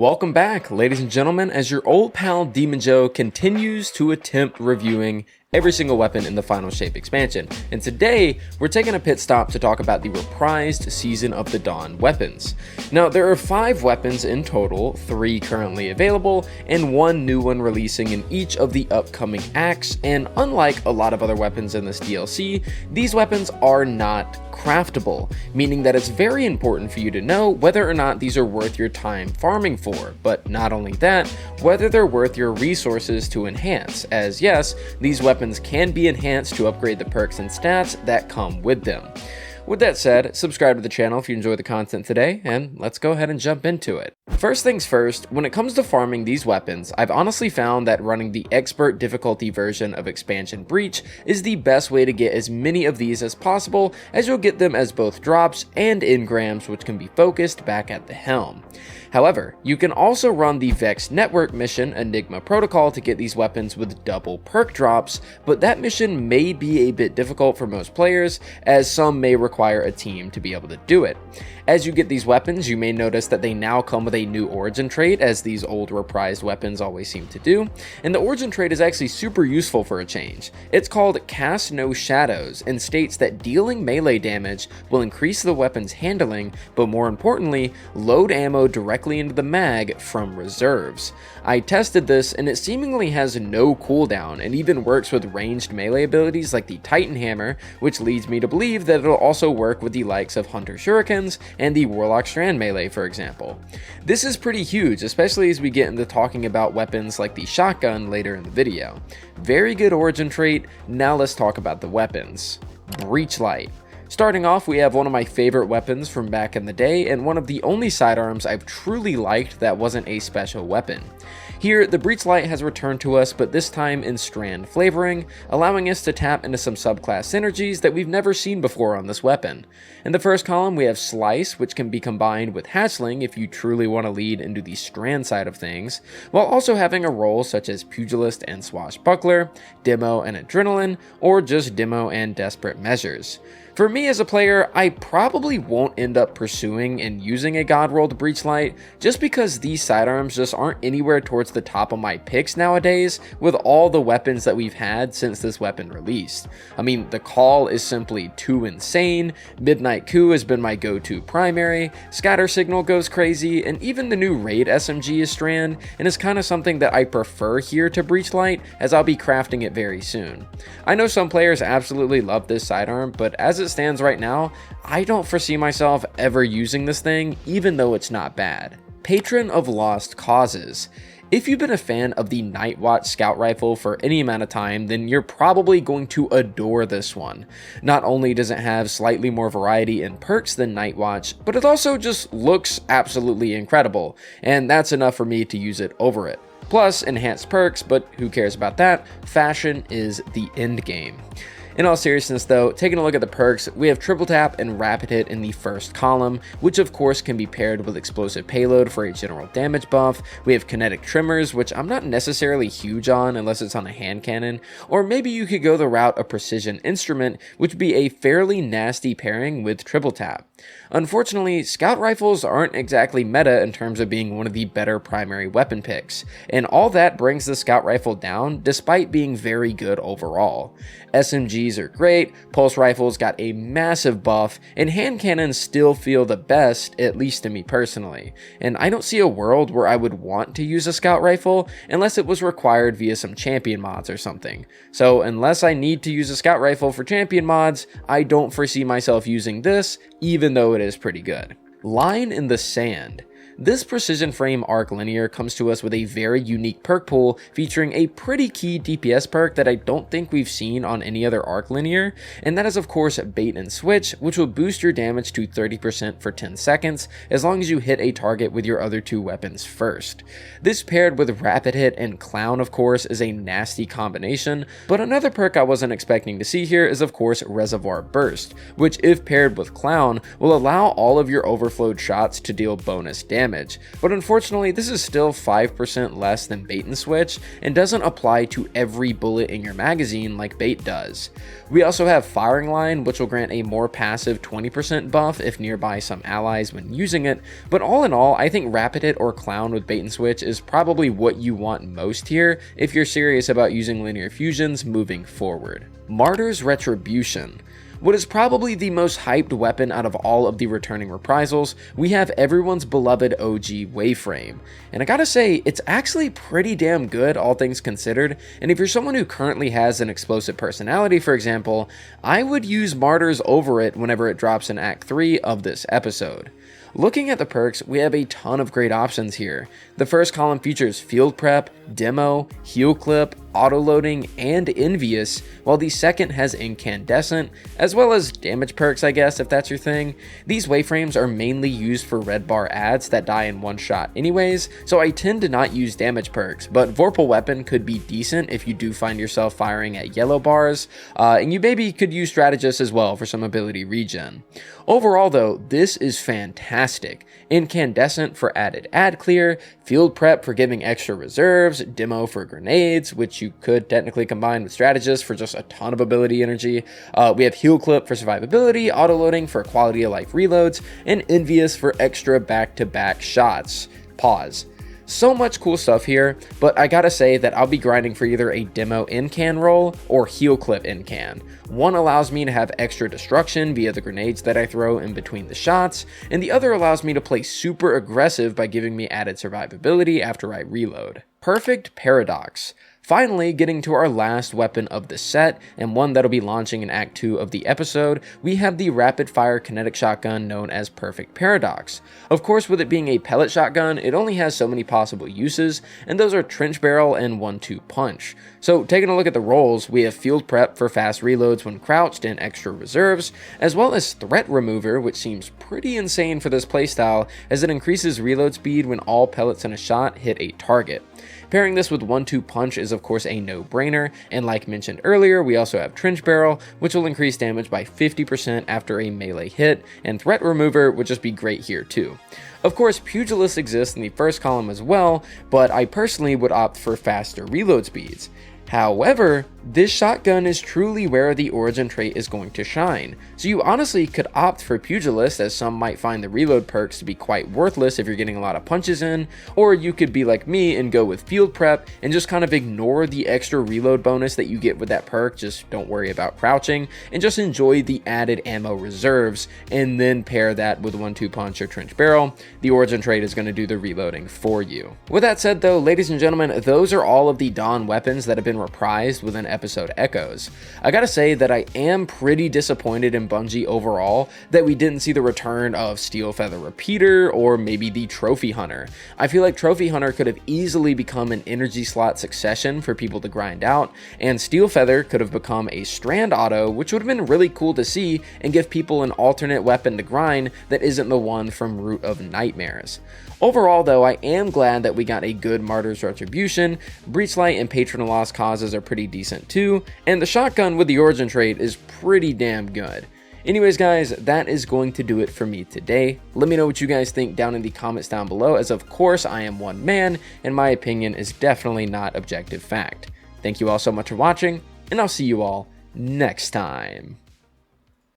Welcome back, ladies and gentlemen, as your old pal Demon Joe continues to attempt reviewing every single weapon in the Final Shape expansion. And today, we're taking a pit stop to talk about the Reprised Season of the Dawn weapons. Now, there are 5 weapons in total, 3 currently available, and 1 new one releasing in each of the upcoming acts, and unlike a lot of other weapons in this DLC, these weapons are not craftable, meaning that it's very important for you to know whether or not these are worth your time farming for, but not only that, whether they're worth your resources to enhance, as yes, these weapons can be enhanced to upgrade the perks and stats that come with them. With that said, subscribe to the channel if you enjoy the content today, and let's go ahead and jump into it. First things first, when it comes to farming these weapons, I've honestly found that running the expert difficulty version of Expansion Breach is the best way to get as many of these as possible, as you'll get them as both drops and engrams, which can be focused back at the helm. However, you can also run the Vex Network mission Enigma Protocol to get these weapons with double perk drops, but that mission may be a bit difficult for most players, as some may require a team to be able to do it. As you get these weapons, you may notice that they now come with a new origin trait, as these old reprised weapons always seem to do, and the origin trait is actually super useful for a change. It's called Cast No Shadows, and states that dealing melee damage will increase the weapon's handling, but more importantly, load ammo directly into the mag from reserves. I tested this, and it seemingly has no cooldown, and even works with ranged melee abilities like the Titan Hammer, which leads me to believe that it'll also work with the likes of Hunter Shurikens and the Warlock Strand melee, for example. This is pretty huge, especially as we get into talking about weapons like the shotgun later in the video. Very good origin trait. Now let's talk about the weapons. Breachlight. Starting off, we have one of my favorite weapons from back in the day, and one of the only sidearms I've truly liked that wasn't a special weapon. Here, the Breachlight has returned to us, but this time in strand flavoring, allowing us to tap into some subclass synergies that we've never seen before on this weapon. In the first column, we have Slice, which can be combined with Hatchling if you truly want to lead into the strand side of things, while also having a role such as Pugilist and Swashbuckler, Demo and Adrenaline, or just Demo and Desperate Measures. For me as a player, I probably won't end up pursuing and using a God-rolled Breachlight, just because these sidearms just aren't anywhere towards the top of my picks nowadays with all the weapons that we've had since this weapon released. I mean, the Call is simply too insane, Midnight Coup has been my go-to primary, Scatter Signal goes crazy, and even the new Raid SMG is strand, and is kind of something that I prefer here to Breachlight, as I'll be crafting it very soon. I know some players absolutely love this sidearm, but as it stands right now, I don't foresee myself ever using this thing, even though it's not bad. Patron of Lost Causes. If you've been a fan of the Night Watch Scout Rifle for any amount of time, then you're probably going to adore this one. Not only does it have slightly more variety in perks than Night Watch, but it also just looks absolutely incredible, and that's enough for me to use it over it. Plus, enhanced perks, but who cares about that? Fashion is the end game. In all seriousness though, taking a look at the perks, we have Triple Tap and Rapid Hit in the first column, which of course can be paired with Explosive Payload for a general damage buff. We have Kinetic Trimmers, which I'm not necessarily huge on unless it's on a hand cannon, or maybe you could go the route of Precision Instrument, which would be a fairly nasty pairing with Triple Tap. Unfortunately, Scout Rifles aren't exactly meta in terms of being one of the better primary weapon picks, and all that brings the Scout Rifle down despite being very good overall. SMGs are great, Pulse Rifles got a massive buff, and hand cannons still feel the best, at least to me personally, and I don't see a world where I would want to use a Scout Rifle unless it was required via some champion mods or something. So unless I need to use a Scout Rifle for champion mods, I don't foresee myself using this, even though it is pretty good. Line in the Sand. This Precision Frame Arc Linear comes to us with a very unique perk pool featuring a pretty key DPS perk that I don't think we've seen on any other Arc Linear, and that is of course Bait and Switch, which will boost your damage to 30% for 10 seconds as long as you hit a target with your other 2 weapons first. This paired with Rapid Hit and Clown of course is a nasty combination, but another perk I wasn't expecting to see here is of course Reservoir Burst, which if paired with Clown will allow all of your overflowed shots to deal bonus damage. damage, but unfortunately this is still 5% less than bait and switch and doesn't apply to every bullet in your magazine like bait does. We also have firing line, which will grant a more passive 20% buff if nearby some allies when using it, but all in all I think rapid hit or clown with bait and switch is probably what you want most here if you're serious about using linear fusions moving forward. Martyr's Retribution. What is probably the most hyped weapon out of all of the returning reprisals, we have everyone's beloved OG Wayframe. And I gotta say, it's actually pretty damn good all things considered, and if you're someone who currently has an explosive personality for example, I would use Martyrs over it whenever it drops in Act 3 of this episode. Looking at the perks, we have a ton of great options here. The first column features Field Prep, Demo, Heal Clip, Autoloading, and Envious, while the second has Incandescent, as well as damage perks I guess if that's your thing. These Wayframes are mainly used for red bar ads that die in one shot anyways, so I tend to not use damage perks, but Vorpal Weapon could be decent if you do find yourself firing at yellow bars, and you maybe could use Strategist as well for some ability regen. Overall though, this is fantastic. Incandescent for added ad clear, Field Prep for giving extra reserves, Demo for grenades, which you could technically combine with Strategist for just a ton of ability energy. We have Heal Clip for survivability, Autoloading for quality of life reloads, and Envious for extra back-to-back shots. Pause. So much cool stuff here, but I gotta say that I'll be grinding for either a Demo in-can roll or Heal Clip in-can. One allows me to have extra destruction via the grenades that I throw in between the shots, and the other allows me to play super aggressive by giving me added survivability after I reload. Perfect Paradox. Finally, getting to our last weapon of the set, and one that'll be launching in Act 2 of the episode, we have the rapid-fire kinetic shotgun known as Perfect Paradox. Of course, with it being a pellet shotgun, it only has so many possible uses, and those are Trench Barrel and 1-2 Punch. So taking a look at the rolls, we have Field Prep for fast reloads when crouched and extra reserves, as well as Threat Remover, which seems pretty insane for this playstyle, as it increases reload speed when all pellets in a shot hit a target. Pairing this with 1-2 Punch is of course a no-brainer, and like mentioned earlier, we also have Trench Barrel, which will increase damage by 50% after a melee hit, and Threat Remover would just be great here too. Of course, Pugilist exists in the first column as well, but I personally would opt for faster reload speeds. However, this shotgun is truly where the origin trait is going to shine, so you honestly could opt for Pugilist, as some might find the reload perks to be quite worthless if you're getting a lot of punches in, or you could be like me and go with Field Prep and just kind of ignore the extra reload bonus that you get with that perk, just don't worry about crouching, and just enjoy the added ammo reserves, and then pair that with 1-2 Punch or Trench Barrel. The origin trait is going to do the reloading for you. With that said though, ladies and gentlemen, those are all of the Dawn weapons that have been reprised within episode echoes. I gotta say that I am pretty disappointed in Bungie overall that we didn't see the return of Steel Feather Repeater or maybe the Trophy Hunter. I feel like Trophy Hunter could have easily become an energy slot succession for people to grind out, and Steel Feather could have become a strand auto, which would have been really cool to see and give people an alternate weapon to grind that isn't the one from Root of Nightmares. Overall though, I am glad that we got a good Martyr's Retribution. Breachlight and Patron of Lost Causes are pretty decent too, and the shotgun with the origin trait is pretty damn good. Anyways guys, that is going to do it for me today. Let me know what you guys think down in the comments down below, as of course I am one man and my opinion is definitely not objective fact. Thank you all so much for watching, and I'll see you all next time.